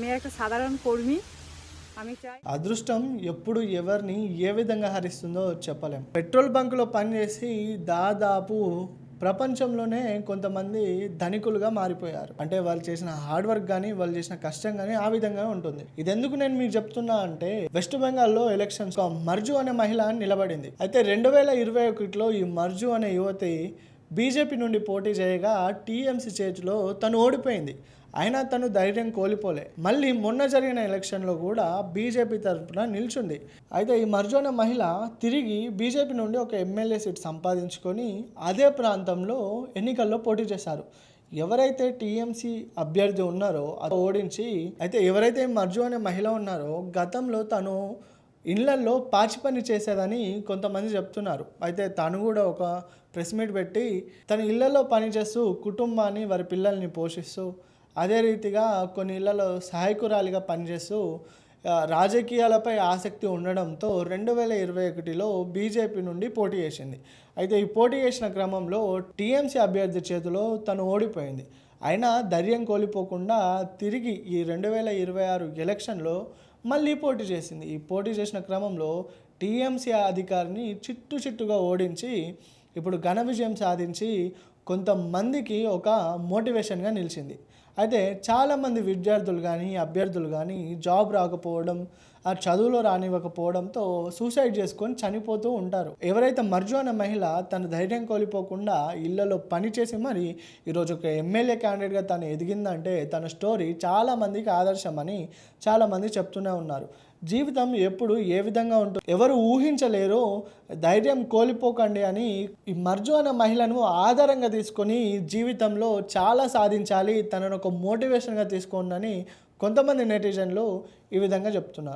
আমি একটা সাধারণ কর্মী। আমি চাই అదృష్టం ఎప్పుడు ఎవరిని ఏ విధంగా హరిస్తుందో చెప్పలేం. పెట్రోల్ బంకులో పనిచేసి దాదాపు ప్రపంచంలోనే కొంతమంది ధనికులుగా మారిపోయారు. అంటే వాళ్ళు చేసిన హార్డ్ వర్క్ కానీ వాళ్ళు చేసిన కష్టం కానీ ఆ విధంగా ఉంటుంది. ఇదెందుకు నేను మీకు చెప్తున్నా అంటే వెస్ట్ బెంగాల్లో ఎలక్షన్స్ మర్జు అనే మహిళ నిలబడింది. అయితే 2021లో ఈ మర్జు అనే యువతి బీజేపీ నుండి పోటీ చేయగా టీఎంసీ చేతిలో తను ఓడిపోయింది. అయినా తను ధైర్యం కోల్పోలే. మళ్ళీ మొన్న జరిగిన ఎలక్షన్లో కూడా బీజేపీ తరఫున నిల్చుంది. అయితే ఈ మర్జోన మహిళ తిరిగి బీజేపీ నుండి ఒక ఎమ్మెల్యే సీట్ సంపాదించుకొని అదే ప్రాంతంలో ఎన్నికల్లో పోటీ చేశారు. ఎవరైతే టీఎంసీ అభ్యర్థి ఉన్నారో అది ఓడించి, అయితే ఎవరైతే మర్జు అనే మహిళ ఉన్నారో గతంలో తను ఇళ్లల్లో పాచి పని చేసేదని కొంతమంది చెప్తున్నారు. అయితే తను కూడా ఒక ప్రెస్ మీట్ పెట్టి తన ఇళ్లలో పనిచేస్తూ కుటుంబాన్ని వారి పిల్లల్ని పోషిస్తూ అదే రీతిగా కొన్ని ఇళ్లలో సహాయకురాలిగా పనిచేస్తూ రాజకీయాలపై ఆసక్తి ఉండడంతో 2021లో బీజేపీ నుండి పోటీ చేసింది. అయితే ఈ పోటీ చేసిన క్రమంలో టీఎంసీ అభ్యర్థి చేతిలో తను ఓడిపోయింది. అయినా ధైర్యం కోల్పోకుండా తిరిగి ఈ 2026 ఎలక్షన్లో మళ్ళీ పోటీ చేసింది. ఈ పోటీ చేసిన క్రమంలో టీఎంసీ అధికారిని చిట్టుగా ఓడించి ఇప్పుడు ఘన విజయం సాధించి కొంతమందికి ఒక మోటివేషన్గా నిలిచింది. అయితే చాలామంది విద్యార్థులు కానీ అభ్యర్థులు కానీ జాబ్ రాకపోవడం, ఆ చదువులో రానివ్వకపోవడంతో సూసైడ్ చేసుకొని చనిపోతూ ఉంటారు. ఎవరైతే మర్జు అనే మహిళ తన ధైర్యం కోల్పోకుండా ఇళ్లలో పనిచేసి మరి ఈరోజు ఒక ఎమ్మెల్యే క్యాండిడేట్గా తను ఎదిగిందంటే తన స్టోరీ చాలామందికి ఆదర్శమని చాలామంది చెప్తూనే ఉన్నారు. జీవితం ఎప్పుడు ఏ విధంగా ఉంటుంది ఎవరు ఊహించలేరో, ధైర్యం కోల్పోకండి అని ఈ మర్జు అనే మహిళను ఆధారంగా తీసుకొని జీవితంలో చాలా సాధించాలి, తనను ఒక మోటివేషన్గా తీసుకోండి అని కొంతమంది నెటిజన్లు ఈ విధంగా చెప్తున్నారు.